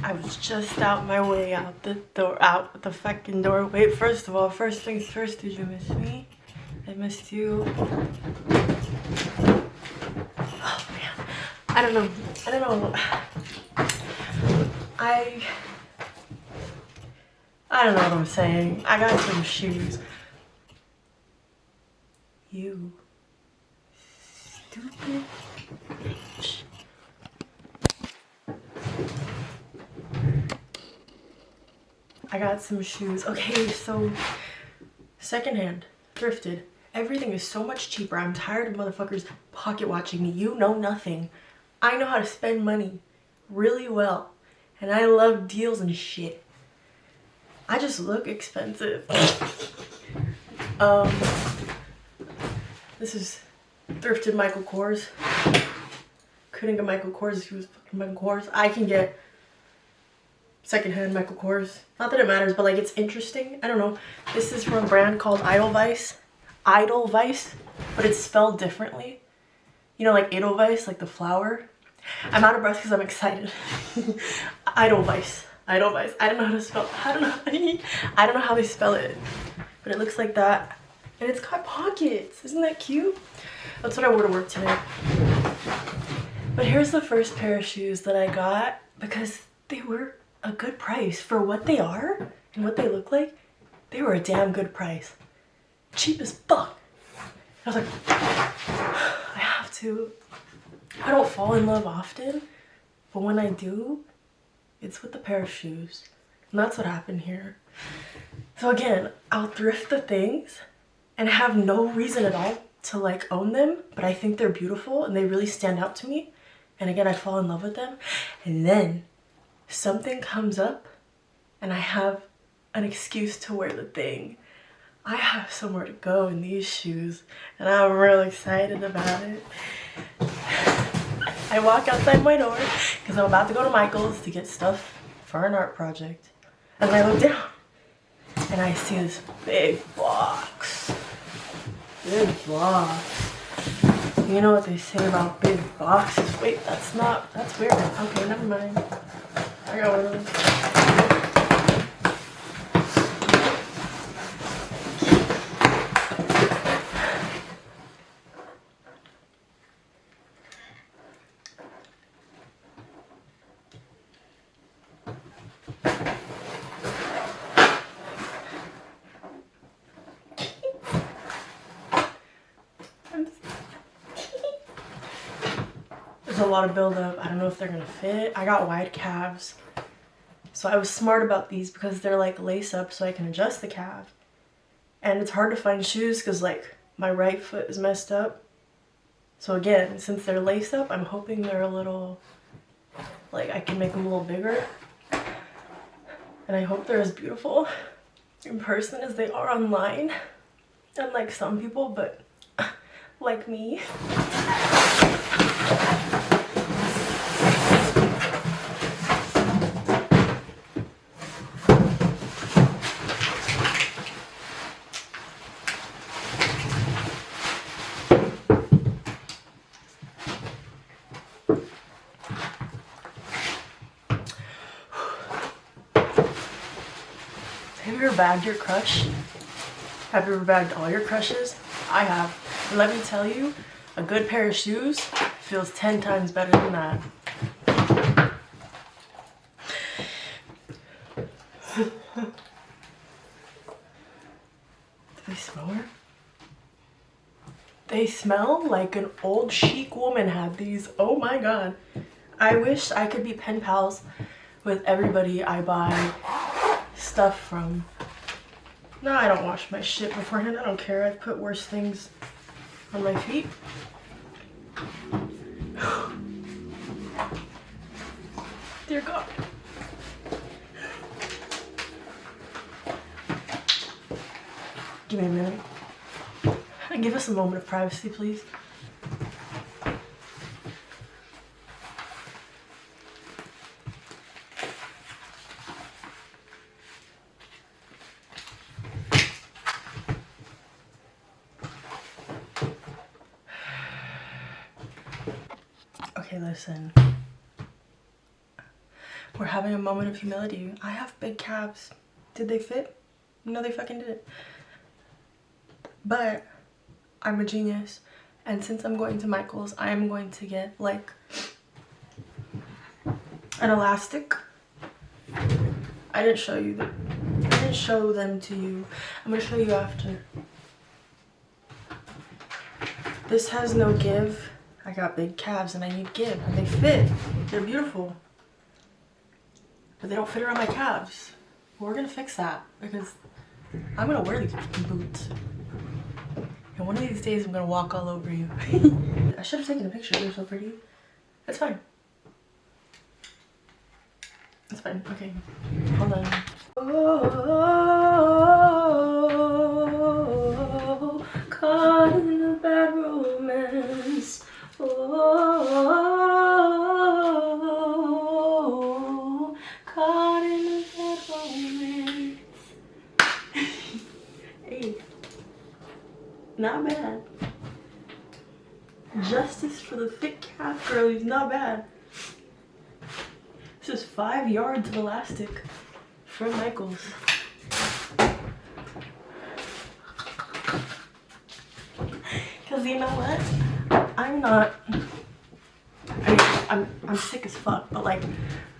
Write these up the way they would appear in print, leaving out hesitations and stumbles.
I was just out my way out the door, out the fucking door. Wait, first of all, first things first, did you miss me? I missed you. Oh man, I don't know. I don't know what I'm saying. I got some shoes. You stupid bitch. I got some shoes. Okay, so secondhand, thrifted. Everything is so much cheaper. I'm tired of motherfuckers pocket watching me. You know nothing. I know how to spend money really well. And I love deals and shit. I just look expensive. This is thrifted Michael Kors. Couldn't get Michael Kors if he was fucking Michael Kors. I can get secondhand Michael Kors. Not that it matters, but like it's interesting. I don't know. This is from a brand called Edelweiss. Edelweiss, but it's spelled differently. You know, like Edelweiss, like the flower. I'm out of breath because I'm excited. Edelweiss. Edelweiss. I don't know how to spell. I don't know how they spell it, but it looks like that, and it's got pockets. Isn't that cute? That's what I wore to work today. But here's the first pair of shoes that I got because they were a good price for what they are and what they look like. They were a damn good price. Cheap as fuck. I was like, I have to. I don't fall in love often, but when I do, it's with a pair of shoes. And that's what happened here. So again, I'll thrift the things and have no reason at all to like own them, but I think they're beautiful and they really stand out to me. And again, I fall in love with them. And then something comes up and I have an excuse to wear the thing. I have somewhere to go in these shoes and I'm real excited about it. I walk outside my door because I'm about to go to Michael's to get stuff for an art project. And I look down and I see this big box. Big box. You know what they say about big boxes? Wait, that's weird. Okay, never mind. I got one of those. There's a lot of buildup. I don't know if they're gonna fit. I got wide calves. So I was smart about these because they're like lace up so I can adjust the calf. And it's hard to find shoes because like my right foot is messed up. So again, since they're lace up, I'm hoping they're a little, like I can make them a little bigger. And I hope they're as beautiful in person as they are online. Unlike some people, but like me. Have you ever bagged your crush? Have you ever bagged all your crushes? I have. And let me tell you, a good pair of shoes feels 10 times better than that. Do they smell her? They smell like an old chic woman had these. Oh my god. I wish I could be pen pals with everybody I buy stuff from. No, I don't wash my shit beforehand. I don't care. I've put worse things on my feet. Dear God. Give me a minute. Give us a moment of privacy, please. Okay, listen. We're having a moment of humility. I have big calves. Did they fit? No, they fucking didn't. But I'm a genius. And since I'm going to Michael's, I am going to get like an elastic. I didn't show you them. I didn't show them to you. I'm gonna show you after. This has no give. I got big calves and I need give, and they fit. They're beautiful. But they don't fit around my calves. We're gonna fix that because I'm gonna wear these boots. And one of these days I'm gonna walk all over you. I should have taken a picture. They're so pretty. It's fine. It's fine. Okay. Hold on. Oh, caught in a bad romance. Oh, caught in a bad romance. Hey, not bad. Justice for the thick calf girlies, not bad. This is 5 yards of elastic from Michael's. Cause you know what? I'm sick as fuck, but like,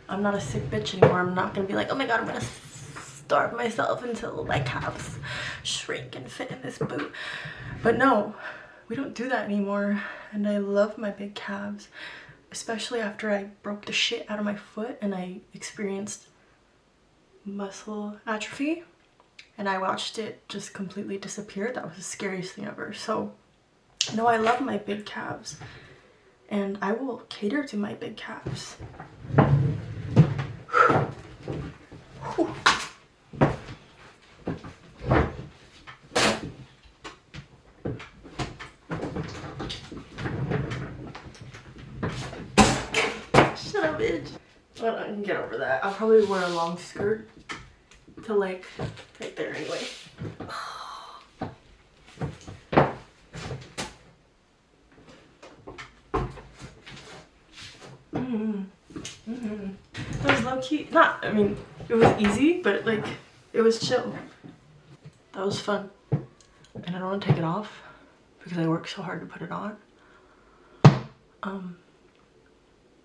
I'm not a sick bitch anymore. I'm not gonna be like, oh my god, I'm gonna starve myself until my calves shrink and fit in this boot. But no, we don't do that anymore. And I love my big calves, especially after I broke the shit out of my foot and I experienced muscle atrophy and I watched it just completely disappear. That was the scariest thing ever. So no, I love my big calves and I will cater to my big calves. Shut up, bitch. Well, I can get over that. I'll probably wear a long skirt to like right there anyway. It was low key. Not, I mean, it was easy, but like, it was chill. That was fun. And I don't want to take it off because I worked so hard to put it on.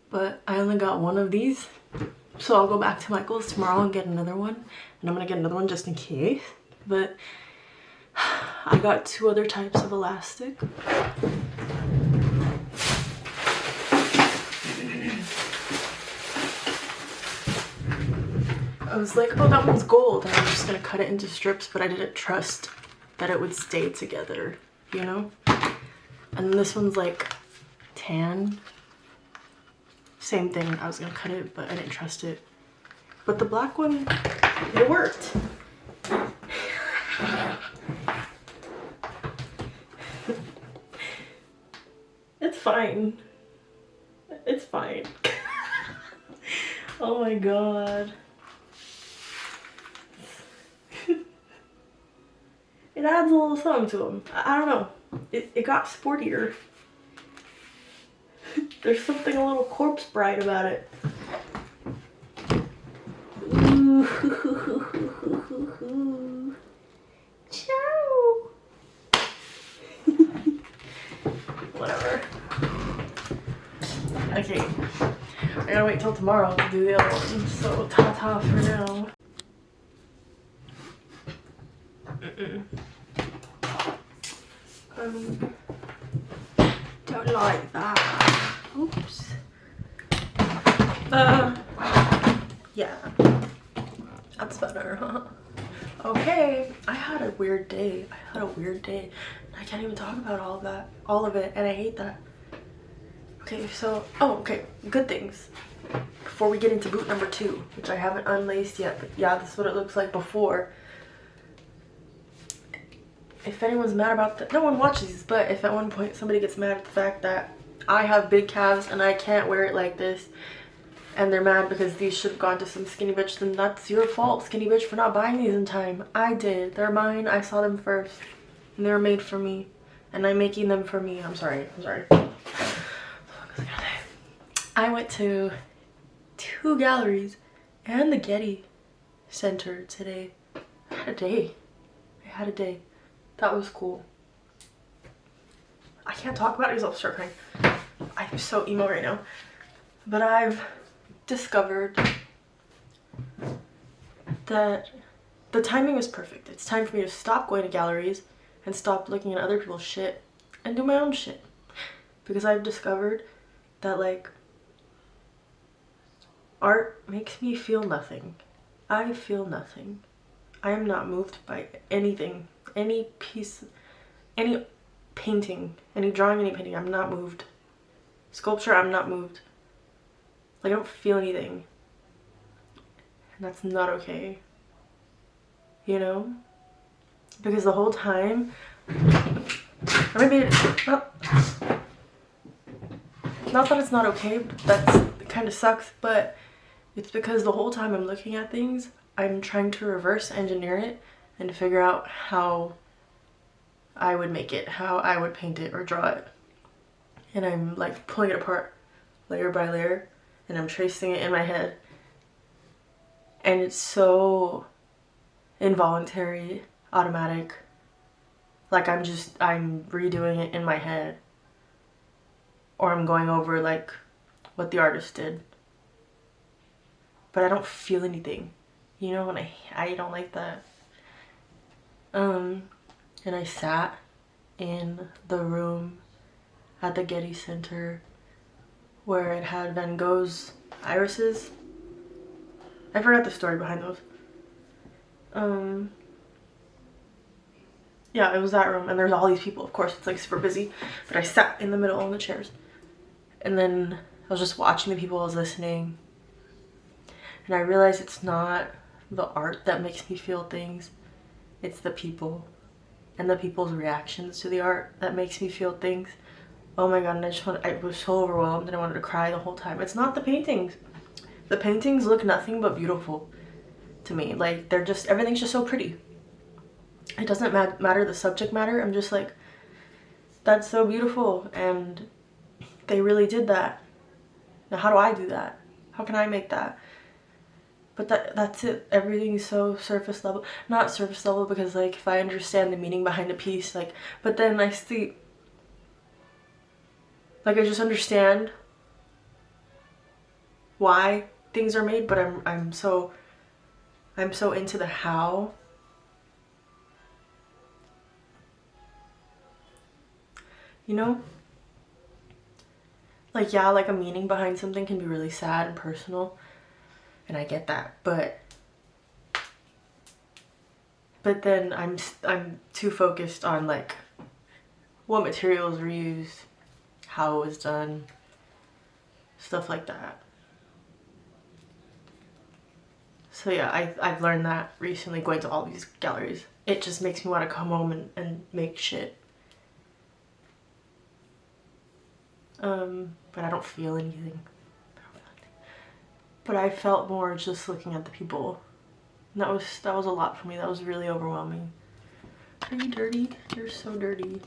But I only got one of these. So I'll go back to Michael's tomorrow and get another one. And I'm gonna get another one just in case. But I got 2 other types of elastic. I was like, oh, that one's gold. And I'm just gonna cut it into strips, but I didn't trust that it would stay together, you know? And then this one's like tan. Same thing, I was gonna cut it, but I didn't trust it. But the black one, it worked. It's fine. It's fine. Oh my god. It adds a little something to them. I don't know. It got sportier. There's something a little corpse bride about it. Ooh. Ciao. Whatever. Okay. I gotta wait till tomorrow to do the other one. So ta-ta for now. Don't like that. Oops. Yeah. That's better, huh? Okay. I had a weird day. I can't even talk about all of it, and I hate that. Okay, so, okay, good things. Before we get into boot number 2, which I haven't unlaced yet, but yeah, this is what it looks like before. If anyone's mad about that, no one watches, but if at one point somebody gets mad at the fact that I have big calves and I can't wear it like this, and they're mad because these should have gone to some skinny bitch, then that's your fault, skinny bitch, for not buying these in time. I did. They're mine. I saw them first. And they were made for me. And I'm making them for me. I'm sorry. I went to 2 galleries and the Getty Center today. I had a day. I had a day. That was cool. I can't talk about it because I'll start crying. I'm so emo right now. But I've discovered that the timing is perfect. It's time for me to stop going to galleries and stop looking at other people's shit and do my own shit. Because I've discovered that, like, art makes me feel nothing. I feel nothing. I am not moved by anything, any piece, any painting, any drawing, any painting. I'm not moved. Sculpture, I'm not moved. Like, I don't feel anything. And that's not okay. You know? Because the whole time, or maybe not that it's not okay, but it kind of sucks, but it's because the whole time I'm looking at things, I'm trying to reverse engineer it and figure out how I would make it, how I would paint it or draw it. And I'm like pulling it apart layer by layer, and I'm tracing it in my head. And it's so involuntary, automatic. Like I'm redoing it in my head. Or I'm going over like what the artist did. But I don't feel anything. You know, and I don't like that. And I sat in the room at the Getty Center where it had Van Gogh's irises. I forgot the story behind those. Yeah, it was that room, and there's all these people. Of course, it's like super busy, but I sat in the middle on the chairs, and then I was just watching the people. I was listening, and I realized it's not the art that makes me feel things. It's the people and the people's reactions to the art that makes me feel things. Oh my god, and I was so overwhelmed and I wanted to cry the whole time. It's not the paintings. The paintings look nothing but beautiful to me. Like, they're just, everything's just so pretty. It doesn't matter the subject matter. I'm just like, that's so beautiful, and they really did that. Now how do I do that? How can I make that? But that's it. Everything's so surface level. Not surface level, because like if I understand the meaning behind a piece, like, but then I see, like, I just understand why things are made, but I'm so into the how. You know? Like, yeah, like a meaning behind something can be really sad and personal, and I get that, but then I'm too focused on like what materials were used, how it was done, stuff like that. So yeah, I've learned that recently going to all these galleries. It just makes me want to come home and make shit. But I don't feel anything. But I felt more just looking at the people. And that was a lot for me. That was really overwhelming. Are you dirty? You're so dirty.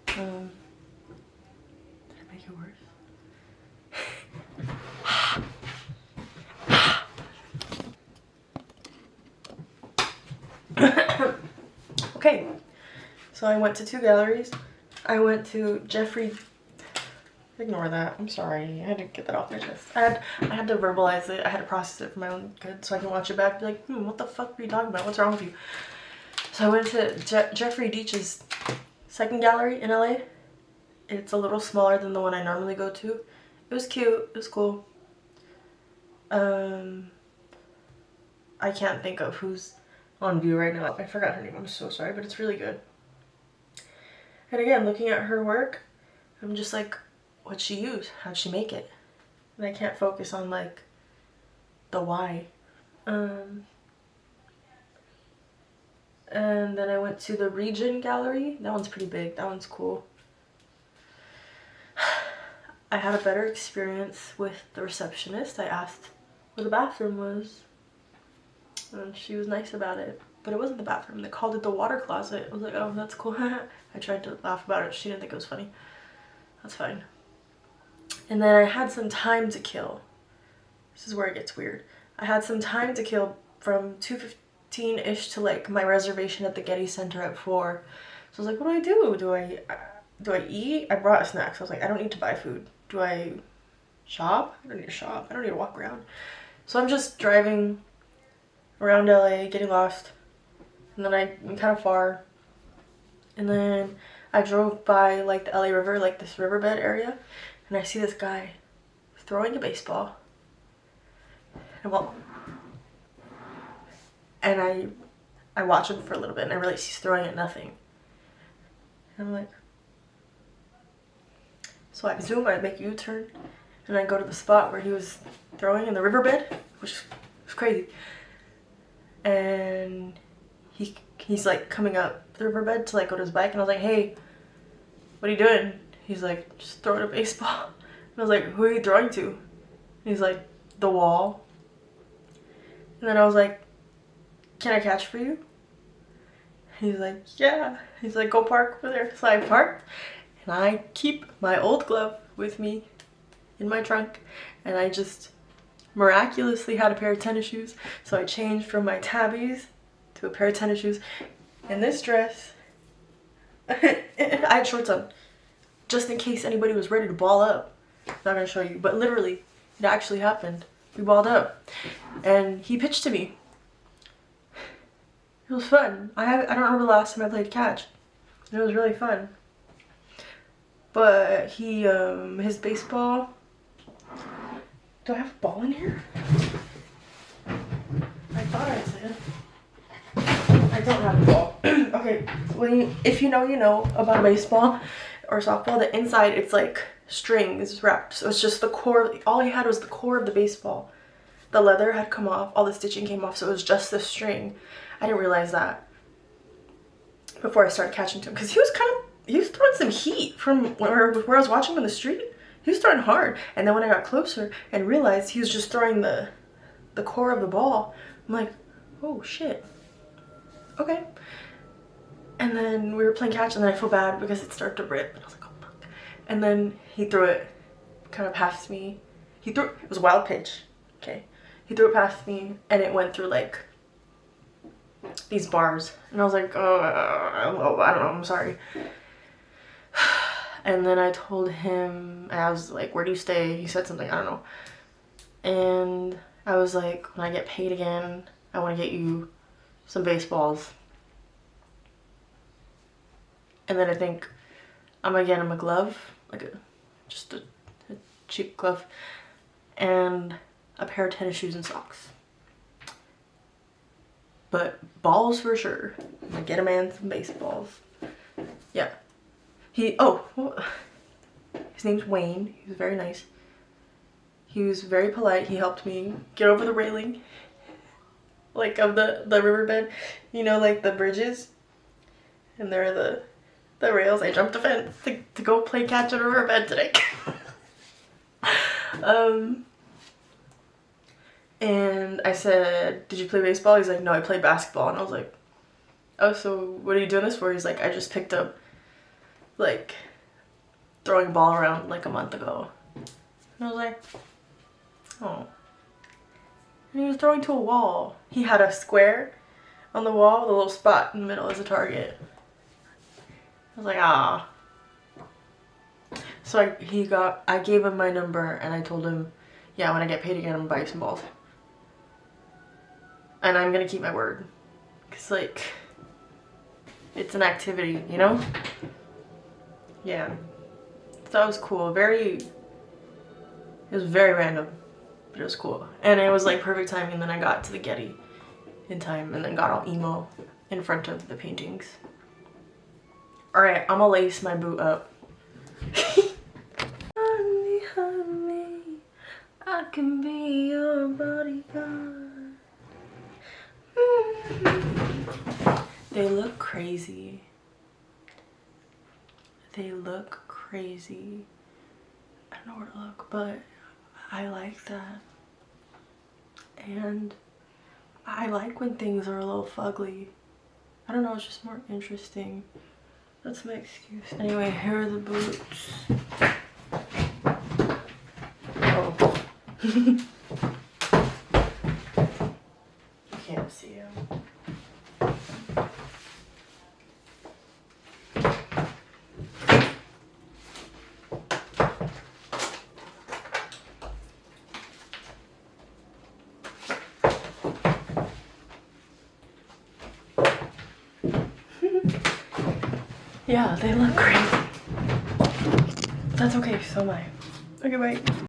Did I make it worse? Okay, so I went to 2 galleries. I went to Jeffrey. Ignore that. I'm sorry. I had to get that off my chest. I had to verbalize it. I had to process it for my own good, so I can watch it back and be like, what the fuck were you talking about? What's wrong with you? So I went to Jeffrey Deitch's second gallery in LA. It's a little smaller than the one I normally go to. It was cute. It was cool. I can't think of who's on view right now. I forgot her name. I'm so sorry, but it's really good. And again, looking at her work, I'm just like, what'd she use? How'd she make it? And I can't focus on like the why. And then I went to the Region Gallery. That one's pretty big. That one's cool. I had a better experience with the receptionist. I asked where the bathroom was, and she was nice about it. But it wasn't the bathroom. They called it the water closet. I was like, oh, that's cool. I tried to laugh about it. She didn't think it was funny. That's fine. And then I had some time to kill. this is where it gets weird. I had some time to kill from 2:15-ish to like my reservation at the Getty Center at 4. So I was like, what do? Do I eat? I brought snacks. I was like, I don't need to buy food. Do I shop? I don't need to shop. I don't need to walk around. So I'm just driving around LA, getting lost. And then I'm kind of far. And then I drove by like the LA River, like this riverbed area. And I see this guy throwing a baseball. And I watch him for a little bit and I realize he's throwing at nothing. And I'm like, so I zoom, I make a U-turn, and I go to the spot where he was throwing in the riverbed, which was crazy. And he's like coming up the riverbed to like go to his bike, and I was like, hey, what are you doing? He's like, just throwing a baseball. And I was like, who are you throwing to? And he's like, the wall. And then I was like, can I catch for you? He's like, yeah. He's like, go park over there. So I parked, and I keep my old glove with me in my trunk, and I just miraculously had a pair of tennis shoes. So I changed from my tabbies to a pair of tennis shoes and this dress. I had shorts on just in case anybody was ready to ball up. I'm not gonna show you, but literally it actually happened. We balled up and he pitched to me. It was fun. I don't remember the last time I played catch. It was really fun. But he his baseball. Do I have a ball in here? I thought I did. I don't have a ball. Okay, if you know about baseball or softball, the inside it's like strings wrapped. So it's just the core. All he had was the core of the baseball. The leather had come off. All the stitching came off. So it was just the string. I didn't realize that before I started catching to him, because he was throwing some heat from where I was watching him in the street. He was throwing hard, and then when I got closer and realized he was just throwing the core of the ball, I'm like, oh shit, okay. And then we were playing catch, and then I feel bad because it started to rip, and I was like, oh fuck. And then he threw it kind of past me. It was a wild pitch, okay. He threw it past me, and it went through like these bars, and I was like, oh, I don't know, I'm sorry. And then I told him, I was like, where do you stay? He said something, I don't know. And I was like, when I get paid again, I want to get you some baseballs. And then I think I'm gonna get him a glove, like just a cheap glove, and a pair of tennis shoes and socks. But balls for sure. I'm gonna get a man some baseballs. Yeah. His name's Wayne. He was very nice. He was very polite. He helped me get over the railing, like of the riverbed. You know, like the bridges, and there are the rails. I jumped a fence to go play catch at a riverbed today. And I said, did you play baseball? He's like, no, I played basketball. And I was like, oh, so what are you doing this for? He's like, I just picked up like throwing a ball around like a month ago. And I was like, oh. And he was throwing to a wall. He had a square on the wall with a little spot in the middle as a target. I was like, ah. So I gave him my number, and I told him, yeah, when I get paid again, I'm gonna buy you some balls. And I'm gonna keep my word. Cause like, it's an activity, you know? Yeah. So that was cool. It was very random, but it was cool. And it was like perfect timing, and then I got to the Getty in time, and then got all emo in front of the paintings. Alright, I'm gonna lace my boot up. Honey, honey, I can be your bodyguard. They look crazy. They look crazy. I don't know where to look, but I like that. And I like when things are a little fugly. I don't know, it's just more interesting. That's my excuse. Anyway, here are the boots. Oh. Yeah, they look crazy. That's okay, so am I. Okay, bye.